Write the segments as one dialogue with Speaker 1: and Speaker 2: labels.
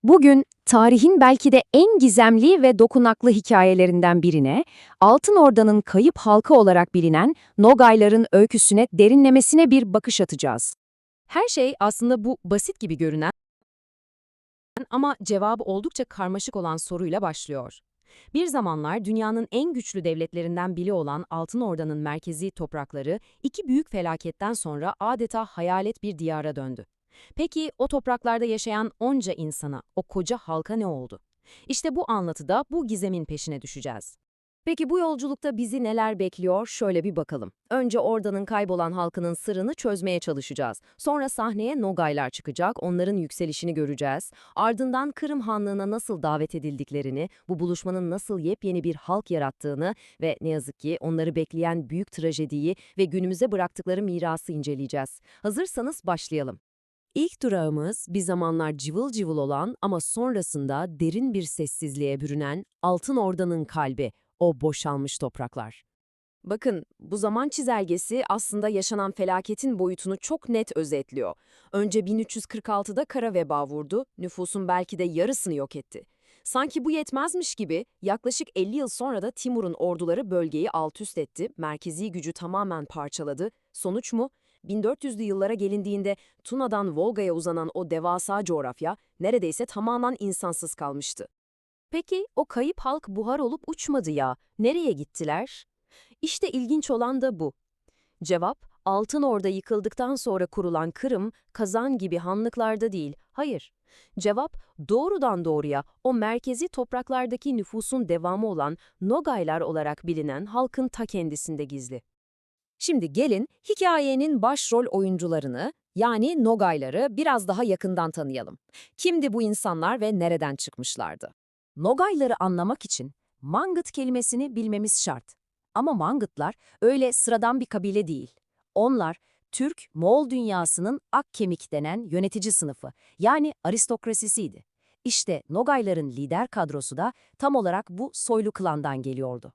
Speaker 1: Bugün tarihin belki de en gizemli ve dokunaklı hikayelerinden birine, Altın Orda'nın kayıp halkı olarak bilinen Nogayların öyküsüne derinlemesine bir bakış atacağız.
Speaker 2: Her şey aslında bu basit gibi görünen ama cevabı oldukça karmaşık olan soruyla başlıyor. Bir zamanlar dünyanın en güçlü devletlerinden biri olan Altın Orda'nın merkezi toprakları iki büyük felaketten sonra adeta hayalet bir diyara döndü. Peki o topraklarda yaşayan onca insana, o koca halka ne oldu? İşte bu anlatıda bu gizemin peşine düşeceğiz. Peki bu yolculukta bizi neler bekliyor? Şöyle bir bakalım. Önce Orda'nın kaybolan halkının sırrını çözmeye çalışacağız. Sonra sahneye Nogaylar çıkacak, onların yükselişini göreceğiz. Ardından Kırım Hanlığı'na nasıl davet edildiklerini, bu buluşmanın nasıl yepyeni bir halk yarattığını ve ne yazık ki onları bekleyen büyük trajediyi ve günümüze bıraktıkları mirası inceleyeceğiz. Hazırsanız başlayalım. İlk durağımız bir zamanlar cıvıl cıvıl olan ama sonrasında derin bir sessizliğe bürünen Altın Orda'nın kalbi, o boşalmış topraklar. Bakın, bu zaman çizelgesi aslında yaşanan felaketin boyutunu çok net özetliyor. Önce 1346'da kara veba vurdu, nüfusun belki de yarısını yok etti. Sanki bu yetmezmiş gibi yaklaşık 50 yıl sonra da Timur'un orduları bölgeyi altüst etti, merkezi gücü tamamen parçaladı. Sonuç mu? 1400'lü yıllara gelindiğinde Tuna'dan Volga'ya uzanan o devasa coğrafya neredeyse tamamen insansız kalmıştı. Peki o kayıp halk buhar olup uçmadı ya, nereye gittiler? İşte ilginç olan da bu. Cevap, Altın Orda yıkıldıktan sonra kurulan Kırım, Kazan gibi hanlıklarda değil, hayır. Cevap, doğrudan doğruya o merkezi topraklardaki nüfusun devamı olan Nogaylar olarak bilinen halkın ta kendisinde gizli. Şimdi gelin hikayenin başrol oyuncularını, yani Nogayları biraz daha yakından tanıyalım. Kimdi bu insanlar ve nereden çıkmışlardı? Nogayları anlamak için Mangıt kelimesini bilmemiz şart. Ama Mangıtlar öyle sıradan bir kabile değil. Onlar Türk-Moğol dünyasının ak kemik denen yönetici sınıfı, yani aristokrasisiydi. İşte Nogayların lider kadrosu da tam olarak bu soylu klandan geliyordu.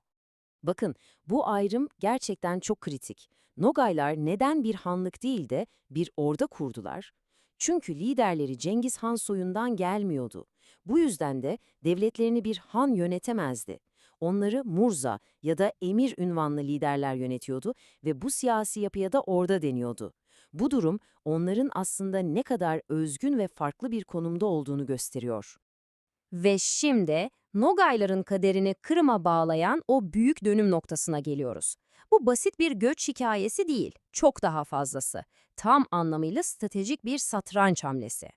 Speaker 2: Bakın, bu ayrım gerçekten çok kritik. Nogaylar neden bir hanlık değil de bir orda kurdular? Çünkü liderleri Cengiz Han soyundan gelmiyordu. Bu yüzden de devletlerini bir han yönetemezdi. Onları Murza ya da Emir ünvanlı liderler yönetiyordu ve bu siyasi yapıya da orda deniyordu. Bu durum onların aslında ne kadar özgün ve farklı bir konumda olduğunu gösteriyor. Ve şimdi Nogayların kaderini Kırım'a bağlayan o büyük dönüm noktasına geliyoruz. Bu basit bir göç hikayesi değil, çok daha fazlası. Tam anlamıyla stratejik bir satranç hamlesi.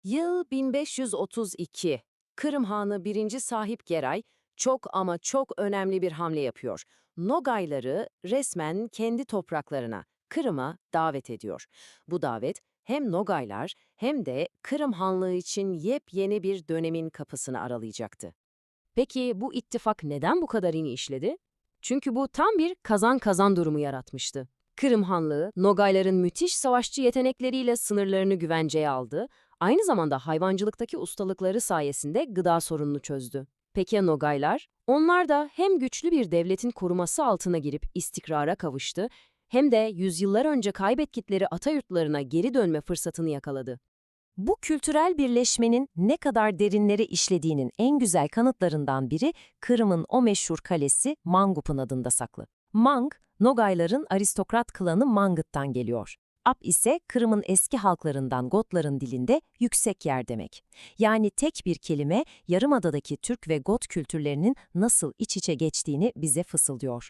Speaker 2: Yıl 1532. Kırım Hanı 1. Sahip Geray çok ama çok önemli bir hamle yapıyor. Nogayları resmen kendi topraklarına, Kırım'a davet ediyor. Bu davet hem Nogaylar hem de Kırım Hanlığı için yepyeni bir dönemin kapısını aralayacaktı. Peki bu ittifak neden bu kadar iyi işledi? Çünkü bu tam bir kazan-kazan durumu yaratmıştı. Kırım Hanlığı, Nogayların müthiş savaşçı yetenekleriyle sınırlarını güvenceye aldı, aynı zamanda hayvancılıktaki ustalıkları sayesinde gıda sorununu çözdü. Peki ya Nogaylar? Onlar da hem güçlü bir devletin koruması altına girip istikrara kavuştu, hem de yüzyıllar önce kaybettikleri atayurtlarına geri dönme fırsatını yakaladı. Bu kültürel birleşmenin ne kadar derinlere işlediğinin en güzel kanıtlarından biri Kırım'ın o meşhur kalesi Mangup'un adında saklı. Mang, Nogayların aristokrat klanı Mangıt'tan geliyor. Ap ise Kırım'ın eski halklarından Gotların dilinde yüksek yer demek. Yani tek bir kelime Yarımada'daki Türk ve Got kültürlerinin nasıl iç içe geçtiğini bize fısıldıyor.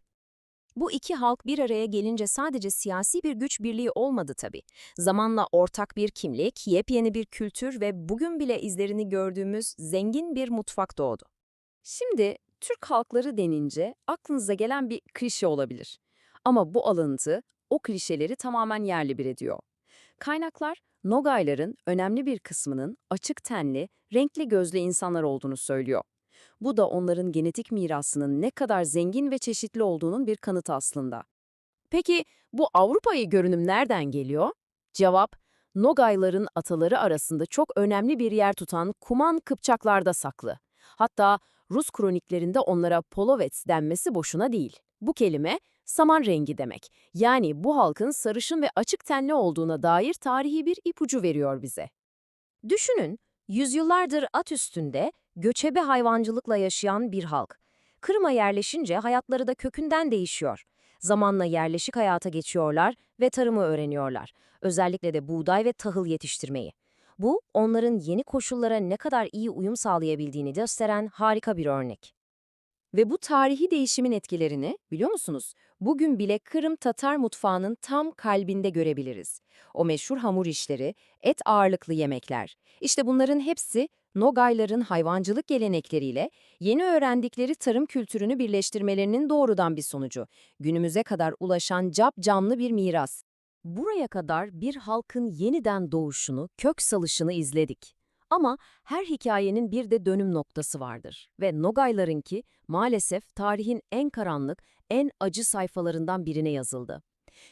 Speaker 2: Bu iki halk bir araya gelince sadece siyasi bir güç birliği olmadı tabii. Zamanla ortak bir kimlik, yepyeni bir kültür ve bugün bile izlerini gördüğümüz zengin bir mutfak doğdu. Şimdi Türk halkları denince aklınıza gelen bir klişe olabilir. Ama bu alıntı o klişeleri tamamen yerli bir ediyor. Kaynaklar, Nogayların önemli bir kısmının açık tenli, renkli gözlü insanlar olduğunu söylüyor. Bu da onların genetik mirasının ne kadar zengin ve çeşitli olduğunun bir kanıtı aslında. Peki bu Avrupa'yı görünüm nereden geliyor? Cevap, Nogayların ataları arasında çok önemli bir yer tutan Kuman Kıpçaklarda saklı. Hatta Rus kroniklerinde onlara Polovets denmesi boşuna değil. Bu kelime saman rengi demek. Yani bu halkın sarışın ve açık tenli olduğuna dair tarihi bir ipucu veriyor bize. Düşünün,
Speaker 1: Yüzyıllardır at üstünde, göçebe hayvancılıkla yaşayan bir halk. Kırım'a yerleşince hayatları da kökünden değişiyor. Zamanla yerleşik hayata geçiyorlar ve tarımı öğreniyorlar. Özellikle de buğday ve tahıl yetiştirmeyi. Bu, onların yeni koşullara ne kadar iyi uyum sağlayabildiğini gösteren harika bir örnek. Ve bu tarihi değişimin etkilerini, biliyor musunuz? Bugün bile Kırım Tatar mutfağının tam kalbinde görebiliriz. O meşhur hamur işleri, et ağırlıklı yemekler. İşte bunların hepsi Nogayların hayvancılık gelenekleriyle yeni öğrendikleri tarım kültürünü birleştirmelerinin doğrudan bir sonucu. Günümüze kadar ulaşan capcanlı bir miras. Buraya kadar bir halkın yeniden doğuşunu, kök salışını izledik. Ama her hikayenin bir de dönüm noktası vardır ve Nogaylarınki maalesef tarihin en karanlık, en acı sayfalarından birine yazıldı.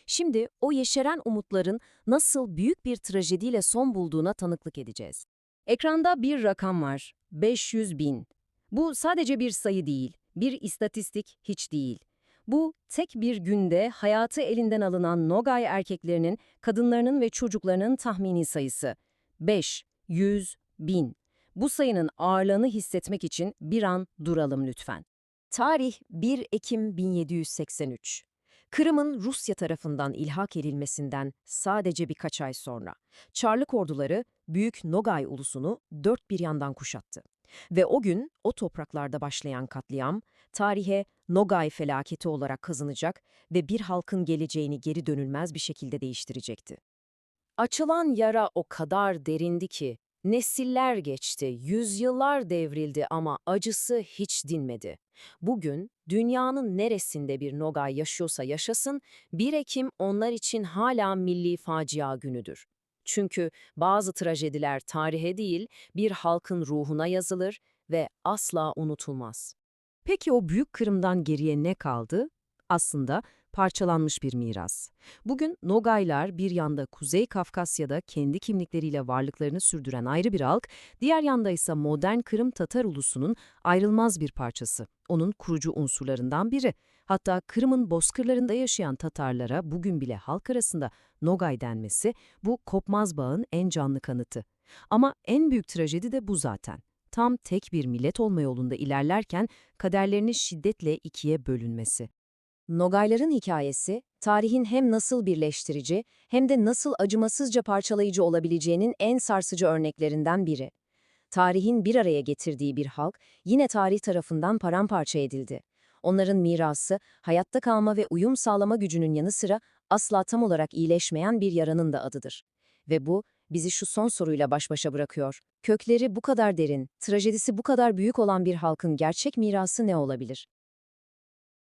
Speaker 1: Şimdi o yeşeren umutların nasıl büyük bir trajediyle son bulduğuna tanıklık edeceğiz. Ekranda bir rakam var, 500 bin. Bu sadece bir sayı değil, bir istatistik hiç değil. Bu, tek bir günde hayatı elinden alınan Nogay erkeklerinin, kadınlarının ve çocuklarının tahmini sayısı. 500 bin. Bu sayının ağırlığını hissetmek için bir an duralım lütfen. Tarih 1 Ekim 1783. Kırım'ın Rusya tarafından ilhak edilmesinden sadece birkaç ay sonra, Çarlık orduları Büyük Nogay ulusunu dört bir yandan kuşattı. Ve o gün o topraklarda başlayan katliam, tarihe Nogay felaketi olarak kazanacak ve bir halkın geleceğini geri dönülmez bir şekilde değiştirecekti. Açılan yara o kadar derindi ki, nesiller geçti, yüzyıllar devrildi ama acısı hiç dinmedi. Bugün dünyanın neresinde bir Nogay yaşıyorsa yaşasın, 1 Ekim onlar için hala milli facia günüdür. Çünkü bazı trajediler tarihe değil, bir halkın ruhuna yazılır ve asla unutulmaz. Peki o büyük Kırım'dan geriye ne kaldı? Aslında parçalanmış bir miras. Bugün Nogaylar bir yanda Kuzey Kafkasya'da kendi kimlikleriyle varlıklarını sürdüren ayrı bir halk, diğer yanda ise modern Kırım Tatar ulusunun ayrılmaz bir parçası. Onun kurucu unsurlarından biri. Hatta Kırım'ın bozkırlarında yaşayan Tatarlara bugün bile halk arasında Nogay denmesi bu kopmaz bağın en canlı kanıtı. Ama en büyük trajedi de bu zaten. Tam tek bir millet olma yolunda ilerlerken kaderlerinin şiddetle ikiye bölünmesi. Nogayların hikayesi, tarihin hem nasıl birleştirici hem de nasıl acımasızca parçalayıcı olabileceğinin en sarsıcı örneklerinden biri. Tarihin bir araya getirdiği bir halk, yine tarih tarafından paramparça edildi. Onların mirası, hayatta kalma ve uyum sağlama gücünün yanı sıra asla tam olarak iyileşmeyen bir yaranın da adıdır. Ve bu, bizi şu son soruyla baş başa bırakıyor. Kökleri bu kadar derin, trajedisi bu kadar büyük olan bir halkın gerçek mirası ne olabilir?